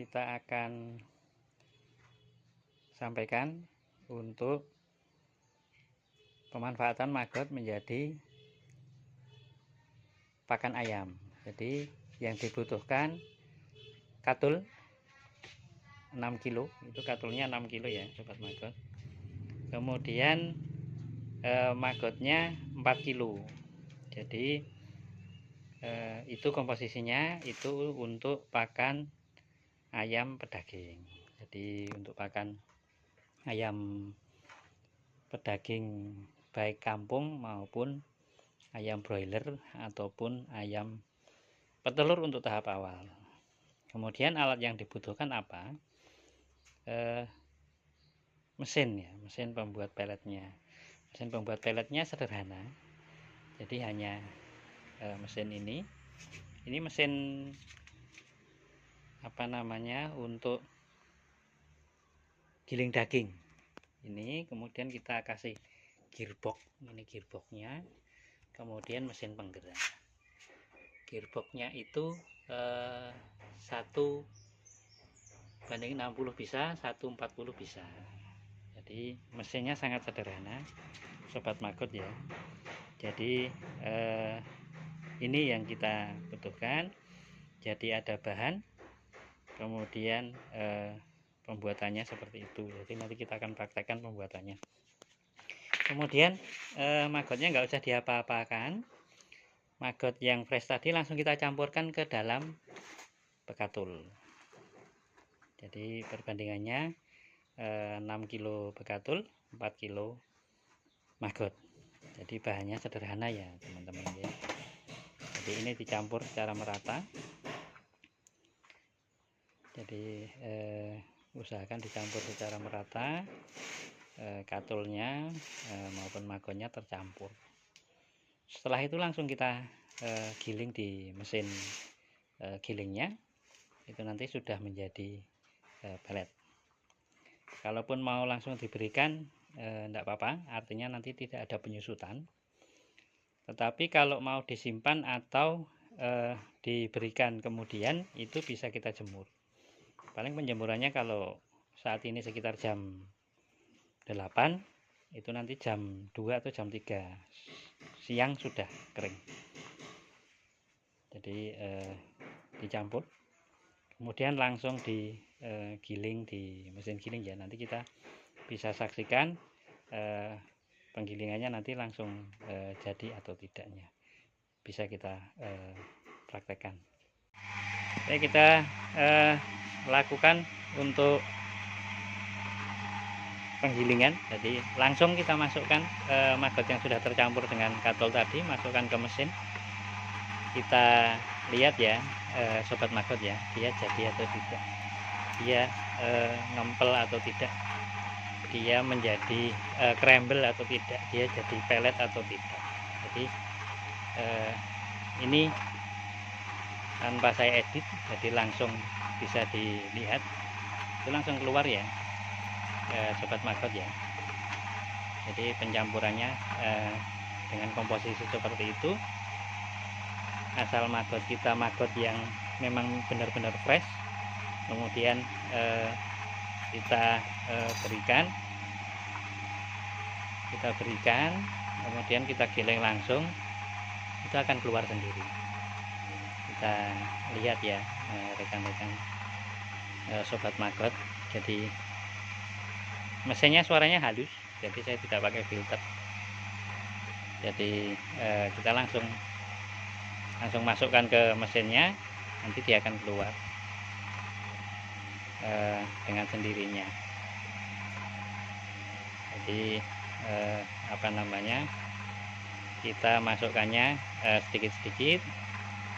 kita akan sampaikan untuk pemanfaatan maggot menjadi pakan ayam. Jadi yang dibutuhkan katul 6 kilo, itu katulnya 6 kilo ya sobat maggot. Kemudian maggotnya 4 kilo. Jadi itu komposisinya itu untuk pakan ayam pedaging. Jadi untuk pakan ayam pedaging baik kampung maupun ayam broiler ataupun ayam petelur untuk tahap awal. Kemudian alat yang dibutuhkan apa? Mesin ya, mesin pembuat peletnya. Mesin pembuat peletnya sederhana. Jadi hanya mesin ini mesin untuk giling daging. Ini kemudian kita kasih gearbox, ini gearboxnya. Kemudian mesin penggerak. Gearboxnya itu 1:60 bisa, 1:40 bisa. Jadi mesinnya sangat sederhana sobat maggot ya. Jadi ini yang kita butuhkan. Jadi ada bahan, kemudian pembuatannya seperti itu. Jadi nanti kita akan praktekkan pembuatannya. Kemudian maggotnya nggak usah diapa-apakan. Maggot yang fresh tadi langsung kita campurkan ke dalam bekatul. Jadi perbandingannya 6 kilo bekatul, 4 kilo maggot. Jadi bahannya sederhana ya teman-teman ya. Jadi ini dicampur secara merata. Jadi usahakan dicampur secara merata, katulnya maupun maggotnya tercampur. Setelah itu langsung kita giling di mesin gilingnya. Itu nanti sudah menjadi pelet. Kalaupun mau langsung diberikan tidak apa-apa, artinya nanti tidak ada penyusutan. Tetapi kalau mau disimpan atau diberikan kemudian, itu bisa kita jemur. Paling penjemurannya kalau saat ini sekitar jam 8, itu nanti jam 2 atau jam 3 siang sudah kering. Jadi dicampur, kemudian langsung digiling di mesin giling ya. Nanti kita bisa saksikan penggilingannya nanti langsung jadi atau tidaknya. Bisa kita praktekkan. Oke, kita lakukan untuk penggilingan. Jadi langsung kita masukkan maggot yang sudah tercampur dengan katul tadi, masukkan ke mesin. Kita lihat ya sobat maggot ya, dia jadi atau tidak, dia ngempel atau tidak, dia menjadi crumble atau tidak, dia jadi pelet atau tidak. Jadi ini tanpa saya edit, jadi langsung bisa dilihat, itu langsung keluar ya sobat maggot ya. Jadi pencampurannya dengan komposisi seperti itu. Asal maggot kita maggot yang memang benar-benar fresh, kemudian kita berikan, kemudian kita giling langsung, itu akan keluar sendiri. Kita lihat ya rekan-rekan sobat maggot. Jadi mesinnya suaranya halus, jadi saya tidak pakai filter. Jadi kita langsung masukkan ke mesinnya, nanti dia akan keluar dengan sendirinya. Jadi kita masukkannya sedikit-sedikit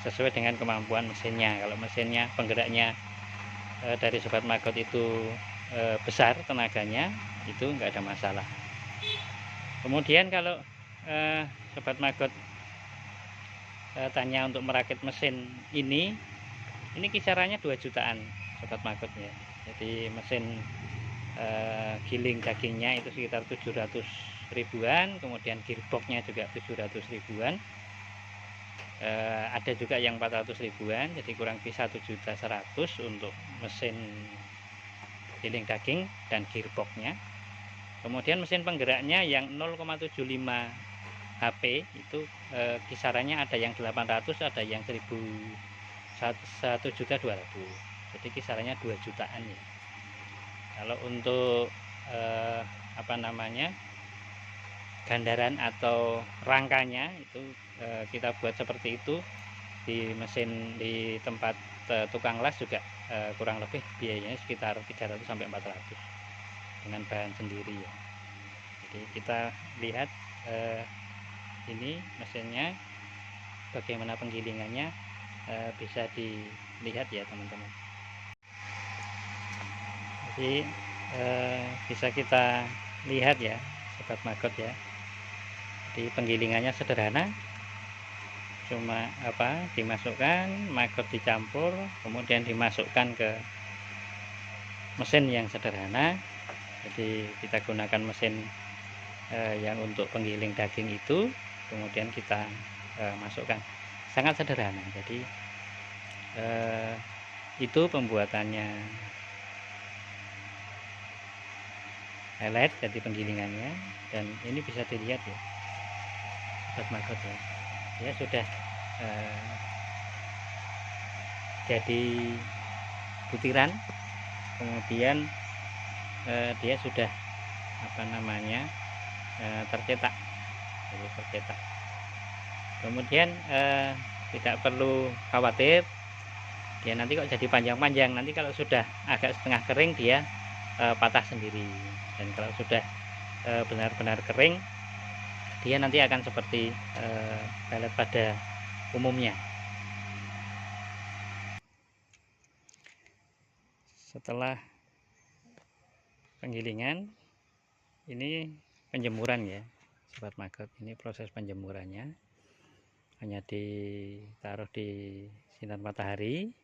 sesuai dengan kemampuan mesinnya. Kalau mesinnya penggeraknya dari sobat maggot itu besar tenaganya, itu enggak ada masalah. Kemudian kalau sobat maggot tanya untuk merakit mesin ini kisarannya 2 jutaan sobat maggot ya. Jadi mesin giling dagingnya itu sekitar 700 ribuan, kemudian gearboxnya juga 700 ribuan. Ada juga yang 400 ribuan, jadi kurang lebih 1.100.000 untuk mesin giling daging dan gearboxnya. Kemudian mesin penggeraknya yang 0,75 HP itu kisarannya ada yang 800, ada yang 1.200.000, jadi kisarannya 2 jutaan ya. Kalau untuk gandaran atau rangkanya itu kita buat seperti itu di mesin di tempat tukang las juga kurang lebih biayanya sekitar 300 sampai 400 dengan bahan sendiri ya. Jadi kita lihat ini mesinnya bagaimana penggilingannya, bisa dilihat ya teman-teman. Jadi bisa kita lihat ya sobat magot ya. Jadi penggilingannya sederhana, cuma dimasukkan magot, dicampur, kemudian dimasukkan ke mesin yang sederhana. Jadi kita gunakan mesin yang untuk penggiling daging itu, kemudian kita masukkan, sangat sederhana. Jadi itu pembuatannya highlight, jadi penggilingannya, dan ini bisa dilihat ya sobat magot ya, dia sudah jadi butiran, kemudian dia sudah tercetak, jadi tercetak. Kemudian tidak perlu khawatir dia nanti kok jadi panjang-panjang, nanti kalau sudah agak setengah kering dia patah sendiri, dan kalau sudah benar-benar kering dia nanti akan seperti pelet pada umumnya. Setelah penggilingan, ini penjemuran ya sobat magot. Ini proses penjemurannya, hanya ditaruh di sinar matahari,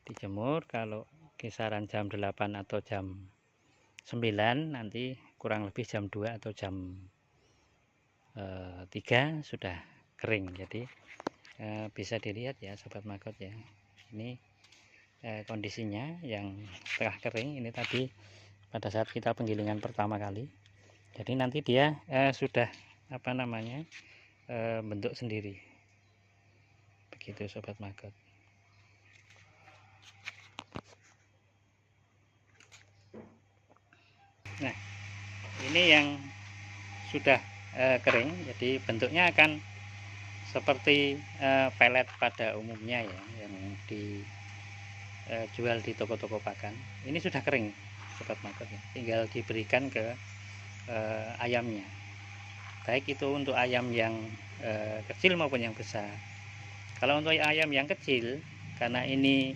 dijemur. Kalau kisaran jam 8 atau jam 9, nanti kurang lebih jam 2 atau jam 3 sudah kering. Jadi bisa dilihat ya sobat magot ya, ini kondisinya yang setengah kering. Ini tadi pada saat kita penggilingan pertama kali. Jadi nanti dia sudah bentuk sendiri, begitu sobat magot. Nah, ini yang sudah kering, jadi bentuknya akan seperti pelet pada umumnya ya, yang dijual di toko-toko pakan. Ini sudah kering sobat magot ya, tinggal diberikan ke ayamnya, baik itu untuk ayam yang kecil maupun yang besar. Kalau untuk ayam yang kecil, karena ini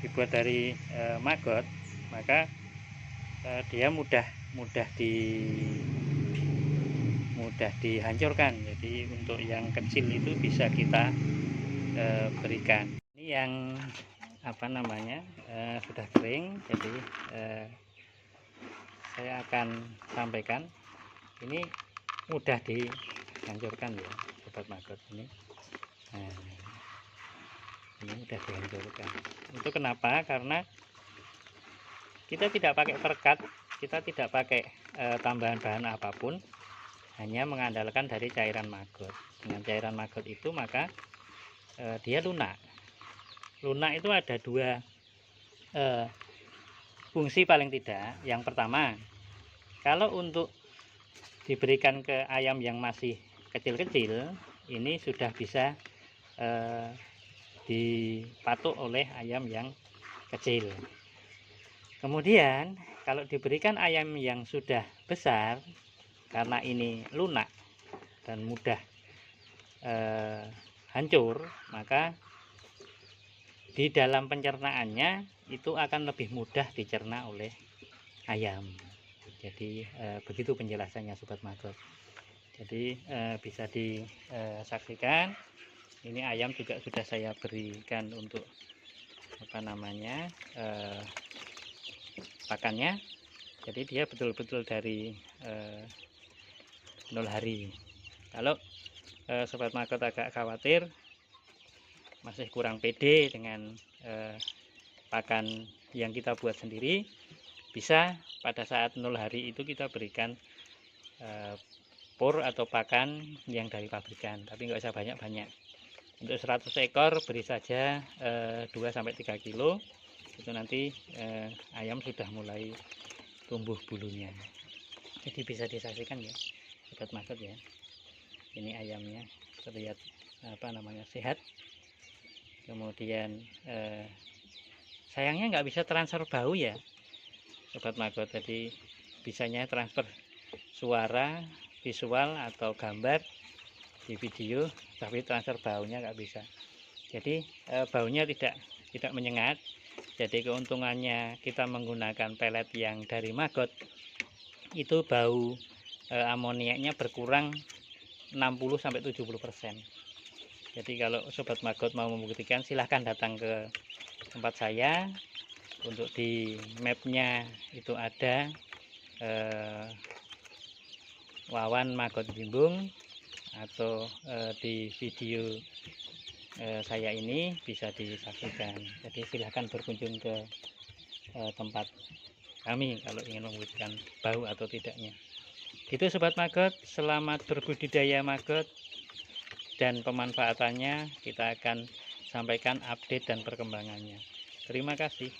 dibuat dari magot, maka dia mudah dihancurkan. Jadi untuk yang kecil itu bisa kita berikan. Ini yang sudah kering, jadi saya akan sampaikan, ini mudah dihancurkan ya sobat magot. Ini mudah dihancurkan. Itu kenapa? Karena kita tidak pakai perekat, kita tidak pakai tambahan bahan apapun, hanya mengandalkan dari cairan magot. Dengan cairan magot itu maka dia lunak. Lunak itu ada dua fungsi paling tidak. Yang pertama, kalau untuk diberikan ke ayam yang masih kecil-kecil, ini sudah bisa dipatuk oleh ayam yang kecil. Kemudian kalau diberikan ayam yang sudah besar, karena ini lunak dan mudah hancur, maka di dalam pencernaannya itu akan lebih mudah dicerna oleh ayam. Jadi begitu penjelasannya sobat magot. Jadi bisa disaksikan, ini ayam juga sudah saya berikan untuk pakannya. Jadi dia betul-betul dari 0 hari. Kalau Sobat Maggot agak khawatir, masih kurang pede dengan pakan yang kita buat sendiri, bisa pada saat 0 hari itu kita berikan pur atau pakan yang dari pabrikan, tapi nggak usah banyak-banyak. Untuk 100 ekor beri saja 2-3 kilo, itu nanti ayam sudah mulai tumbuh bulunya. Jadi bisa disaksikan ya Sobat Maggot ya, ini ayamnya terlihat sehat. Kemudian sayangnya nggak bisa transfer bau ya Sobat Maggot, jadi bisanya transfer suara, visual atau gambar di video, tapi transfer baunya nggak bisa. Jadi baunya tidak menyengat. Jadi keuntungannya kita menggunakan pelet yang dari maggot, itu bau amoniaknya berkurang 60-70%. Jadi kalau Sobat Maggot mau membuktikan, silahkan datang ke tempat saya. Untuk di mapnya itu ada Wawan Maggot Bimbung, atau di video saya ini bisa disaksikan. Jadi silahkan berkunjung ke tempat kami kalau ingin membuktikan bau atau tidaknya. Itu Sobat Maggot, selamat berbudidaya maggot, dan pemanfaatannya kita akan sampaikan update dan perkembangannya. Terima kasih.